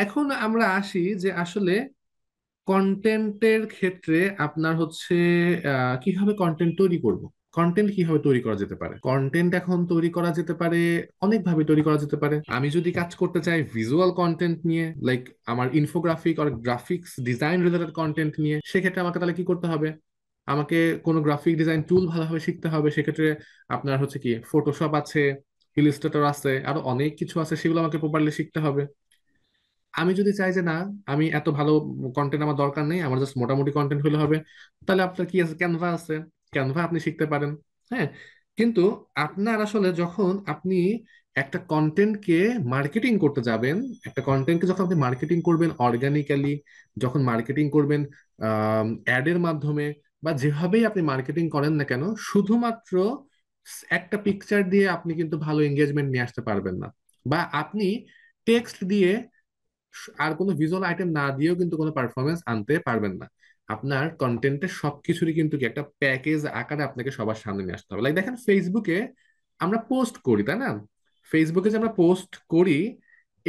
এখন আমরা আসি যে আসলে কন্টেন্টের ক্ষেত্রে আপনার হচ্ছে কিভাবে কন্টেন্ট তৈরি করব। কন্টেন্ট কিভাবে তৈরি করা যেতে পারে? কন্টেন্ট এখন তৈরি করা যেতে পারে অনেকভাবে তৈরি করা যেতে পারে। আমি যদি কাজ করতে চাই ভিজুয়াল কন্টেন্ট নিয়ে, লাইক আমার ইনফোগ্রাফিক আর গ্রাফিক্স ডিজাইন রিলেটেড কন্টেন্ট নিয়ে, সেক্ষেত্রে আমাকে তাহলে কি করতে হবে? আমাকে কোনো গ্রাফিক ডিজাইন টুল ভালোভাবে শিখতে হবে। সেক্ষেত্রে আপনার হচ্ছে কি ফটোশপ আছে, ইলিস্ট্রেটর আছে, আরো অনেক কিছু আছে, সেগুলো আমাকে প্রপারলি শিখতে হবে। আমি যদি চাই যে না, আমি এত ভালো কন্টেন্ট আমার দরকার নেই, আমার জাস্ট মোটামুটি কন্টেন্ট হলে হবে, তাহলে আপনার কি আছে, ক্যানভা আছে। ক্যানভা আপনি শিখতে পারেন। হ্যাঁ, কিন্তু আপনার আসলে যখন আপনি একটা কন্টেন্টকে মার্কেটিং করতে যাবেন, একটা কন্টেন্টকে যখন আপনি মার্কেটিং করবেন অর্গানিক্যালি, যখন মার্কেটিং করবেন অ্যাডের মাধ্যমে, বা যেভাবেই আপনি মার্কেটিং করেন না কেন, শুধুমাত্র একটা পিকচার দিয়ে আপনি কিন্তু ভালো এঙ্গেজমেন্ট নিয়ে আসতে পারবেন না। বা আপনি টেক্সট দিয়ে আর কোনো ভিজুয়াল আইটেম না দিয়েও কিন্তু কোনো পারফরমেন্স আনতে পারবেন না। আপনার কন্টেন্টের সবকিছুরই কিন্তু কি একটা প্যাকেজ আকারে আপনাকে সবার সামনে নিয়ে আসতে হবে। লাইক দেখেন, ফেসবুকে আমরা পোস্ট করি, তাই না? ফেসবুকে যে আমরা পোস্ট করি,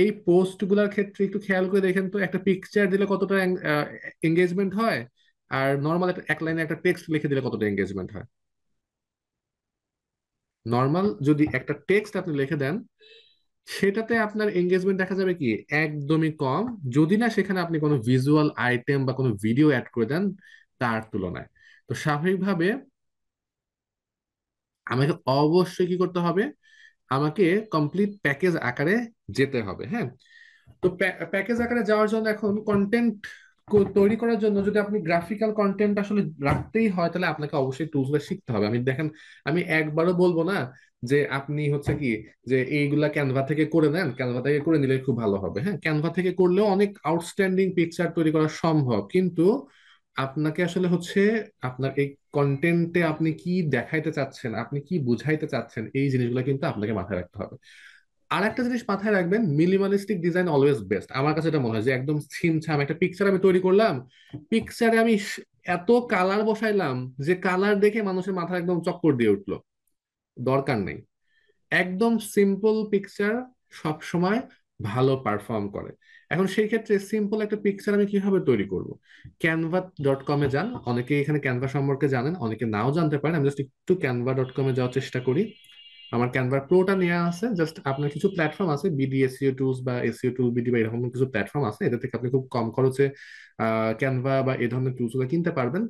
এই পোস্ট গুলার ক্ষেত্রে একটু খেয়াল করে দেখেন তো, একটা পিকচার দিলে কতটা এঙ্গেজমেন্ট হয়, আর নর্মাল এক লাইনে একটা টেক্সট লিখে দিলে কতটা এঙ্গেজমেন্ট হয়। নর্মাল যদি একটা টেক্সট আপনি লিখে দেন, সেটাতে আপনার এঙ্গেজমেন্ট দেখা যাবে কি একদমই কম, যদি না সেখানে আপনি কোনো ভিজুয়াল আইটেম বা কোনো ভিডিও অ্যাড করে দেন তার তুলনায়। তো স্বাভাবিকভাবে আমাকে অবশ্যই কি করতে হবে? আমাকে কমপ্লিট প্যাকেজ আকারে যেতে হবে। হ্যাঁ, তো প্যাকেজ আকারে যাওয়ার জন্য এখন কন্টেন্ট তৈরি করার জন্য যদি আপনি গ্রাফিক্যাল কন্টেন্ট আসলে রাখতেই হয়, তাহলে আপনাকে অবশ্যই টুলসগুলো শিখতে হবে। আমি দেখেন, আমি একবারও বলবো না যে আপনি হচ্ছে কি যে এইগুলা ক্যানভা থেকে করে নেন, ক্যানভা থেকে করে নিলে খুব ভালো হবে। হ্যাঁ, ক্যানভা থেকে করলেও অনেক আউটস্ট্যান্ডিং পিকচার তৈরি করা সম্ভব, কিন্তু আপনাকে আসলে হচ্ছে আপনার এই কন্টেন্টে আপনি কি দেখাইতে চাচ্ছেন, আপনি কি বুঝাইতে চাচ্ছেন, এই জিনিসগুলো কিন্তু আপনাকে মাথায় রাখতে হবে। আর একটা জিনিস মাথায় রাখবেন, মিনিমালিস্টিক ডিজাইন অলওয়েজ বেস্ট। আমার কাছে এটা মনে হয় যে একদম ছিমছাম একটা পিকচার আমি তৈরি করলাম, পিকচারে আমি এত কালার বসাইলাম যে কালার দেখে মানুষের মাথা একদম চক্কর দিয়ে উঠলো। দরকার নেই। একদম সিম্পল পিকচার সব সময় ভালো পারফর্ম করে। এখন সেই ক্ষেত্রে সিম্পল একটা পিকচার আমি কিভাবে তৈরি করব? canva.com-এ যান। অনেকে এখানে ক্যানভা সম্পর্কে জানেন, অনেকে নাও জানতে পারেন। আমি জাস্ট একটু canva.com-এ যাওয়ার চেষ্টা করি। আমার ক্যানভা প্রোটা নেওয়া আছে। জাস্ট আপনার কিছু প্ল্যাটফর্ম আছে, বিডি এসইও টুলস বা এসইও টুল বিডি বা এরকম কিছু প্ল্যাটফর্ম আছে, এদের থেকে আপনি খুব কম খরচে ক্যানভা বা এই ধরনের টুলস গুলো কিনতে পারবেন।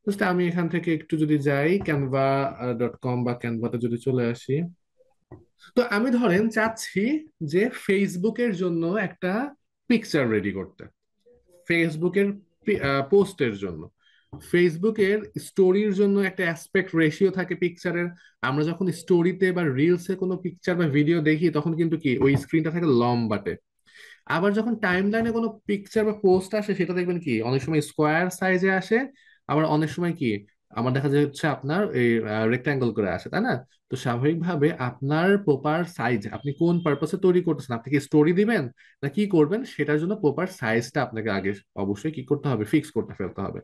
জাস্ট আমি এখান থেকে একটু যদি যাই canva.com বা ক্যানভাতে যদি চলে আসি, তো আমি ধরেন চাচ্ছি যে ফেসবুকের জন্য একটা পিকচার রেডি করতে, ফেসবুকের পোস্টের জন্য, ফেসবুকের স্টোরির জন্য একটা অ্যাসপেক্ট রেশিও থাকে পিকচারের। আমরা যখন স্টোরিতে বা রিলসে কোনো পিকচার বা ভিডিও দেখি, তখন কিন্তু কি ওই স্ক্রিনটা থাকে লম্বাটে। আবার যখন টাইম লাইনে কোনো পিকচার বা পোস্ট আসে, সেটা দেখবেন কি অনেক সময় স্কোয়ার সাইজে আসে, আবার অনেক সময় কি আমার দেখা যাচ্ছে আপনার এই রেক্টাঙ্গেল করে আসে, তাই না? তো স্বাভাবিকভাবে আপনার প্রপার সাইজ, আপনি কোন পারপাসে তৈরি করতেছেন, আপনি কি স্টোরি দিবেন না কি করবেন, সেটার জন্য প্রপার সাইজটা আপনাকে আগে অবশ্যই কি করতে হবে, ফিক্স করতে ফেলতে হবে।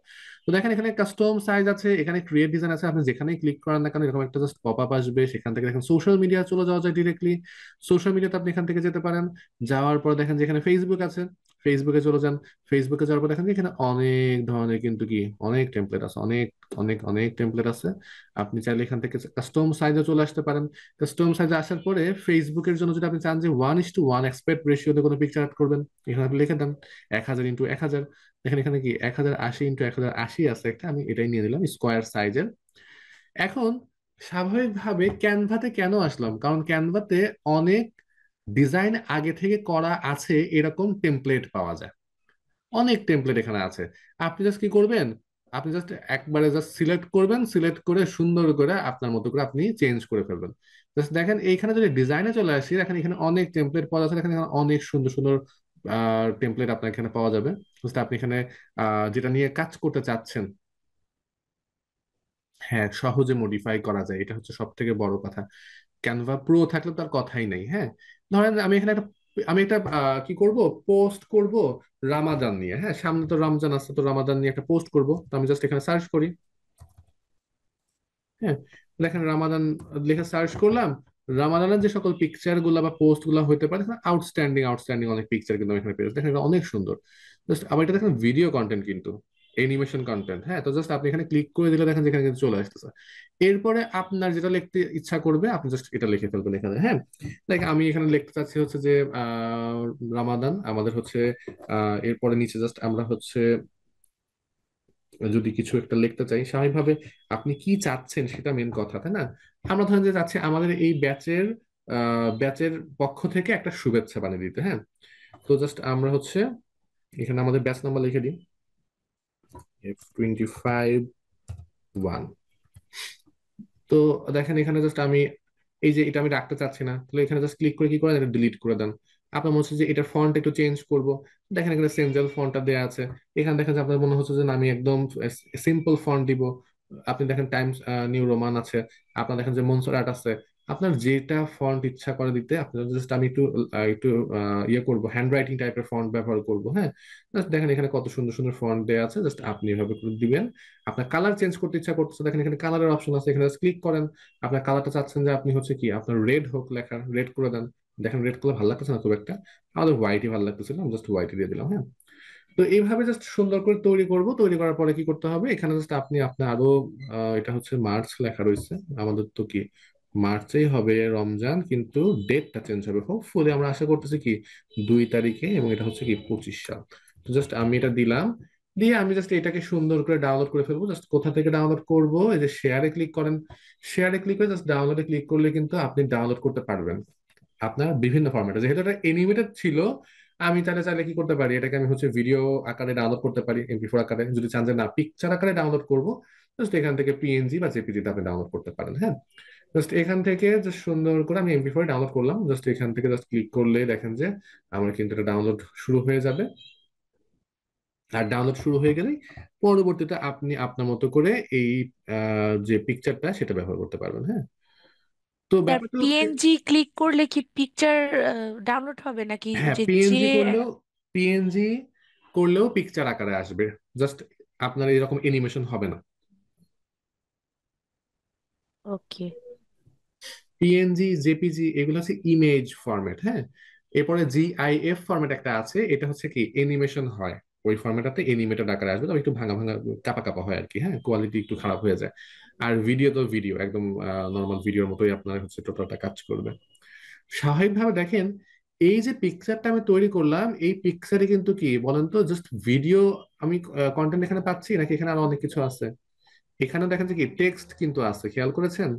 তো দেখেন, এখানে কাস্টম সাইজ আছে, এখানে ক্রিয়েট ডিজাইন আছে। আপনি যেখানেই ক্লিক করেন না কেন, এরকম একটা জাস্ট পপ আপ আসবে। সেখান থেকে দেখেন সোশ্যাল মিডিয়া চলে যাওয়া যায় ডিরেক্টলি। সোশ্যাল মিডিয়াতে আপনি এখান থেকে যেতে পারেন। যাওয়ার পর দেখেন যেখানে ফেসবুক আছে, ফেসবুকে চলে যান। ফেসবুকে যাওয়ার পর দেখেন যে এখানে অনেক ধরনের কিন্তু কি অনেক টেমপ্লেট আছে, অনেক অনেক অনেক টেমপ্লেট আছে। আপনি চাইলে এখান থেকে কাস্টম সাইজে চলে আসতে পারেন। কাস্টম সাইজে আসার পরে ফেসবুকের জন্য যদি আপনি চান যে 1:1 এক্সপেক্ট রেশিওতে কোনো পিকচার অ্যাড করবেন, এখানে আপনি লিখে দেন 1000 × 1000। দেখেন এখানে কি 1080 × 1080 আছে একটা, আমি এটাই নিয়ে নিলাম স্কোয়ার সাইজের। এখন স্বাভাবিকভাবে ক্যানভাতে কেন আসলাম, কারণ ক্যানভাতে অনেক ডিজাইন আগে থেকে করা আছে, এরকম টেমপ্লেট পাওয়া যায়। অনেক টেমপ্লেট এখানে আছে। আপনি জাস্ট কি করবেন, আপনি জাস্ট একবারে জাস্ট সিলেক্ট করবেন, সিলেক্ট করে সুন্দর করে আপনার মতো করে আপনি চেঞ্জ করে ফেলবেন। জাস্ট দেখেন এইখানে যদি ডিজাইনে চলে আসি, দেখেন এখানে অনেক টেমপ্লেট পাওয়া যাচ্ছে, এখানে অনেক সুন্দর সুন্দর টেমপ্লেট আপনার এখানে পাওয়া যাবে। জাস্ট আপনি এখানে যেটা নিয়ে কাজ করতে চাচ্ছেন, হ্যাঁ, সহজে মডিফাই করা যায়, এটা হচ্ছে সব থেকে বড় কথা। ক্যানভা প্রো থাকলে তার কথাই নেই। হ্যাঁ, ধরেন আমি এখানে একটা, আমি একটা কি করব, পোস্ট করব রামাদান নিয়ে। হ্যাঁ, সামনে তো রমজান আসছে, তো রামাদান নিয়ে একটা পোস্ট করব। তো আমি জাস্ট এখানে সার্চ করি। হ্যাঁ, দেখেন রামাদান লেখা সার্চ করলাম। রামাদানের যে সকল পিকচার গুলা বা পোস্ট গুলা হতে পারে, আউটস্ট্যান্ডিং আউটস্ট্যান্ডিং অনেক পিকচার কিন্তু আমি এখানে পেয়েছি, দেখেন এটা অনেক সুন্দর। জাস্ট আবার এটা দেখেন ভিডিও কন্টেন্ট কিন্তু, অ্যানিমেশন কন্টেন্ট। হ্যাঁ, তো জাস্ট আপনি এখানে ক্লিক করে দিলে দেখেন যেখানে কিন্তু চলে আসতেছে। এরপরে আপনার যেটা লিখতে ইচ্ছা করবে আপনি জাস্ট এটা লিখে ফেলবেন এখানে। হ্যাঁ, লাইক আমি এখানে লিখতে চাচ্ছি হচ্ছে যে রামাদান আমাদের হচ্ছে, এরপরে নিচে জাস্ট আমরা হচ্ছে যদি কিছু একটা লিখতে চাই স্বাভাবিকভাবে আপনি কি চাচ্ছেন সেটা মেন কথা, তাই না? আমরা ধরেন যে চাচ্ছি আমাদের এই ব্যাচের পক্ষ থেকে একটা শুভেচ্ছা বানিয়ে দিতে। হ্যাঁ, তো জাস্ট আমরা হচ্ছে এখানে আমাদের ব্যাচ নাম্বার লিখে দিই, F25-1। তো দেখেন এখানে জাস্ট আমি এই যে এটা আমি রাখতে চাচ্ছি না, তাহলে এখানে জাস্ট ক্লিক করে কি করেন, এটা ডিলিট করে দেন। আপনার মনে হচ্ছে যে এটার ফন্ট একটু চেঞ্জ করব, দেখেন এখানে সেঞ্জেল ফন্টটা দেওয়া আছে। এখানে দেখেন যে আপনার মনে হচ্ছে যে না, আমি একদম সিম্পল ফন্ট দিব, আপনি দেখেন টাইমস নিউ রোমান আছে, আপনার দেখেন যে মনসুরাট আছে। আপনার যেটা ফন্ট ইচ্ছা করে দিতে, আপনার জাস্ট আমি একটু ইয়ে করবো, হ্যান্ড রাইটিং টাইপের ফন্ট ব্যবহার করব। হ্যাঁ, জাস্ট দেখেন এখানে কত সুন্দর সুন্দর ফন্ট দেওয়া আছে, জাস্ট আপনি এভাবে করে দিবেন। আপনার কালার চেঞ্জ করতে ইচ্ছা করতেছে, দেখেন এখানে কালারের অপশন আছে, এখানে ক্লিক করেন। আপনার কালারটা চাচ্ছেন যে আপনি হচ্ছে কি আপনার রেড হোক, লেখা রেড করে দেন। দেখেন রেড কালার ভালো লাগতেছে না খুব একটা, আমাদের হোয়াইটই ভালো লাগতেছিল, আমি জাস্ট হোয়াইট দিয়ে দিলাম। হ্যাঁ, তো এইভাবে জাস্ট সুন্দর করে তৈরি করব। তৈরি করার পরে কি করতে হবে, এখানে জাস্ট আপনি আপনার আরো এটা হচ্ছে মার্চ লেখা রয়েছে, আমাদের তো কি মার্চেই হবে রমজান, কিন্তু ডেটটা চেঞ্জ হবে হোপফুলি, আমরা আশা করতেছি কি 2 তারিখে, এবং এটা হচ্ছে কি 25 সাল। তো জাস্ট আমি এটা দিলাম, দিয়ে আমি জাস্ট এটাকে সুন্দর করে ডাউনলোড করে ফেলবো। জাস্ট কোথা থেকে ডাউনলোড করব, এই যে শেয়ারে ক্লিক করেন, শেয়ারে ক্লিক করে জাস্ট ডাউনলোডে ক্লিক করলে কিন্তু আপনি ডাউনলোড করতে পারবেন আপনার বিভিন্ন ফরম্যাটে। যেহেতু এটা এনিমেটেড ছিল, আমি চাইলে চাইলে কি করতে পারি, এটাকে আমি হচ্ছে ভিডিও আকারে ডাউনলোড করতে পারি, MP4 আকারে। যদি চান যে না পিকচার আকারে ডাউনলোড করবো, জাস্ট এখান থেকে PNG বা JPG তে আপনি ডাউনলোড করতে পারেন। হ্যাঁ, জাস্ট এখান থেকে জাস্ট সুন্দর করে আমি MP4 ডাউনলোড করলাম, জাস্ট এখান থেকে জাস্ট ক্লিক করলে দেখেন যে আমার কিন্তু এটা ডাউনলোড শুরু হয়ে যাবে। আর ডাউনলোড শুরু হয়ে গেলেই পরবর্তীতে আপনি আপনার মতো করে এই যে পিকচারটা সেটা ব্যবহার করতে পারবেন। হ্যাঁ, তো তার ব্যাপারটা হচ্ছে, পিএনজি ক্লিক করলে কি পিকচার ডাউনলোড হবে নাকি হ্যাঁ যে যে পিএনজি করলেও পিকচার আকারে আসবে, জাস্ট আপনার এরকম অ্যানিমেশন হবে না। ওকে। PNG JPG এগুলো হচ্ছে ইমেজ ফরম্যাট। হ্যাঁ, এরপরে GIF ফরম্যাট একটা আছে, এটা হচ্ছে কি অ্যানিমেশন হয়, ওই ফরম্যাটটাতে অ্যানিমেটেড আকারে আসবে, তবে একটু ভাঙা ভাঙা কাপা কাপা হয় আর কি। হ্যাঁ, কোয়ালিটি একটু খারাপ হয়ে যায়। আর ভিডিও তো ভিডিও একদম নর্মাল ভিডিওর মতোই আপনার হচ্ছে টোটালটা কাজ করবে। স্বাভাবিকভাবে দেখেন এই যে পিকচারটা আমি তৈরি করলাম, এই পিকচারে কিন্তু কি বলেন তো, জাস্ট ভিডিও আমি কন্টেন্ট এখানে পাচ্ছি, নাকি এখানে আরো অনেক কিছু আছে? এখানে দেখেন যে কি টেক্সট কিন্তু আছে, খেয়াল করেছেন?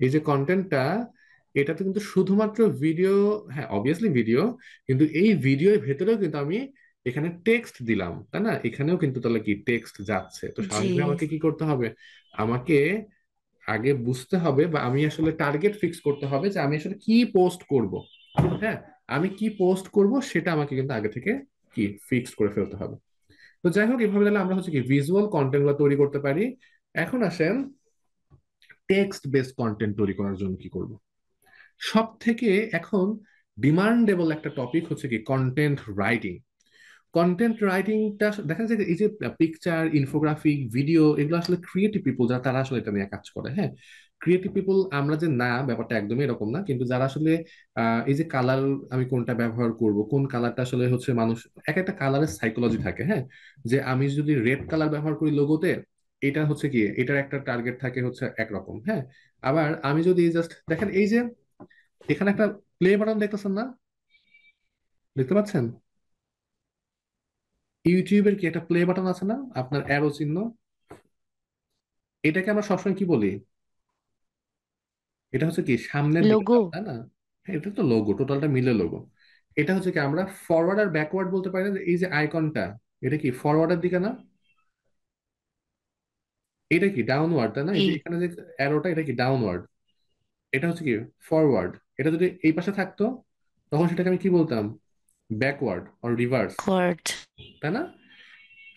এই যে কন্টেন্টটা, এটাতে কিন্তু শুধুমাত্র ভিডিও, হ্যাঁ অবভিয়াসলি ভিডিও, কিন্তু এই ভিডিওর ভেতরেও কিন্তু আমি এখানে টেক্সট দিলাম, তাই না? এখানেও কিন্তু তাহলে কি টেক্সট যাচ্ছে। তো জি। স্বাভাবিকভাবে আমাকে কি করতে হবে, আমাকে আগে বুঝতে হবে বা আমি আসলে টার্গেট ফিক্স করতে হবে যে আমি আসলে কি পোস্ট করব। হ্যাঁ, আমি কি পোস্ট করব সেটা আমাকে কিন্তু আগে থেকে কি ফিক্স করে ফেলতে হবে। তো যাই হোক, এভাবে তাহলে আমরা হচ্ছে কি ভিজুয়াল কন্টেন্ট গুলো তৈরি করতে পারি। এখন আসেন টেক্সট বেসড কন্টেন্ট তৈরি করার জন্য কি করব। সব থেকে এখন ডিমান্ডেবল একটা টপিক হচ্ছে কি কন্টেন্ট রাইটিং। কন্টেন্ট রাইটিংটা দেখা যায় যে এই যে পিকচার, ইনফোগ্রাফিক, ভিডিও, এগুলো আসলে ক্রিয়েটিভ পিপল যারা, তারা আসলে এটা নিয়ে কাজ করে। হ্যাঁ, ক্রিয়েটিভ পিপল আমরা যে না, ব্যাপারটা একদমই এরকম না, কিন্তু যারা আসলে এই যে কালার আমি কোনটা ব্যবহার করব, কোন কালারটা আসলে হচ্ছে মানুষ, এক একটা কালারের সাইকোলজি থাকে। হ্যাঁ, যে আমি যদি রেড কালার ব্যবহার করি লোগোতে, এটা হচ্ছে কি এটার একটা টার্গেট থাকে হচ্ছে একরকম। হ্যাঁ, আবার আমি যদি জাস্ট দেখেন এই যে এখানে একটা প্লে বাটন দেখতেছেন না, দেখতে পাচ্ছেন? ইউটিউবের কি একটা প্লে বাটন আছে না, আপনার অ্যারো চিহ্ন, এটাকে আমরা সবসময় কি বলি, এটা হচ্ছে কি সামনের দিকে লোগো। যাও, তাই না? হ্যাঁ, এটা তো লোগো, টোটালটা মিলে লোগো। এটা হচ্ছে কি আমরা ফরওয়ার্ড আর ব্যাকওয়ার্ড বলতে পারি না, যে এই যে আইকনটা, এটা কি ফরওয়ার্ডের দিকে না, এটা কি ডাউনওয়ার্ড, তাই না? এই জি। যে এখানে যে অ্যারোটা, এটা কি ডাউনওয়ার্ড, এটা হচ্ছে কি ফরওয়ার্ড। এটা যদি এই পাশে থাকতো, তখন সেটাকে আমি কি বলতাম, ব্যাকওয়ার্ড আর রিভার্স, ওয়ার্ড। তাই না?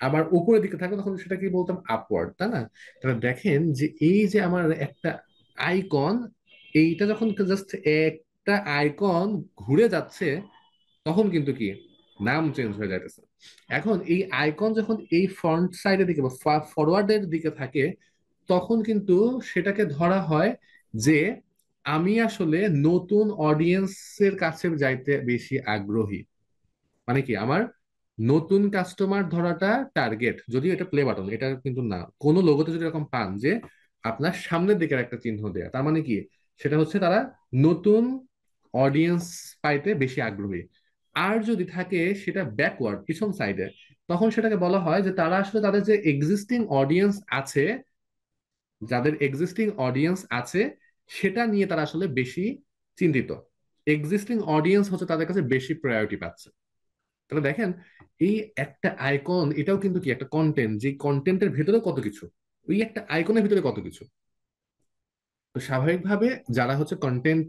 আবার উপরের দিকে থাকলে তখন সেটা কি বলতাম, আপওয়ার্ড, তাই না? তাহলে দেখেন যে এই যে আমার একটা আইকন, এইটা যখন জাস্ট একটা আইকন ঘুরে যাচ্ছে, তখন কিন্তু কি নাম চেঞ্জ হয়ে যাইতেছে। এখন এই আইকন যখন এই ফ্রন্ট সাইডের দিকে বা ফরওয়ার্ডের দিকে থাকে, তখন কিন্তু সেটাকে ধরা হয় যে আমি আসলে নতুন অডিয়েন্সের কাছে যাইতে বেশি আগ্রহী। মানে কি, আমার নতুন কাস্টমার ধরাটা টার্গেট, যদিও এটা প্লে বাটন, এটা কিন্তু না। কোন লোগোতে যদি এরকম পান যে আপনার সামনের দিকের একটা চিহ্ন দেয়া, তার মানে কি, সেটা হচ্ছে তারা নতুন অডিয়েন্স পাইতে বেশি আগ্রহী। আর যদি থাকে সেটা ব্যাকওয়ার্ড, পিছন সাইডে, তখন সেটাকে বলা হয় যে তারা আসলে তাদের যে এক্সিস্টিং অডিয়েন্স আছে, যাদের এক্সিস্টিং অডিয়েন্স আছে সেটা নিয়ে তারা আসলে বেশি চিন্তিত। এক্সিস্টিং অডিয়েন্স হচ্ছে তাদের কাছে বেশি প্রায়োরিটি পাচ্ছে। তাহলে দেখেন, এই একটা আইকন, এটাও কিন্তু কি একটা কন্টেন্ট, যে কন্টেন্টের ভিতরে কত কিছু, ওই একটা আইকনের ভিতরে কত কিছু। তো স্বাভাবিকভাবে যারা হচ্ছে কন্টেন্ট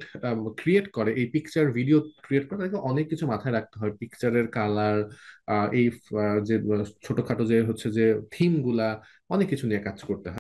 ক্রিয়েট করে, এই পিকচার ভিডিও ক্রিয়েট করে, তাদেরকে অনেক কিছু মাথায় রাখতে হয়। পিকচারের কালার, এই যে ছোটখাটো যে হচ্ছে যে থিম গুলা, অনেক কিছু নিয়ে কাজ করতে হয়।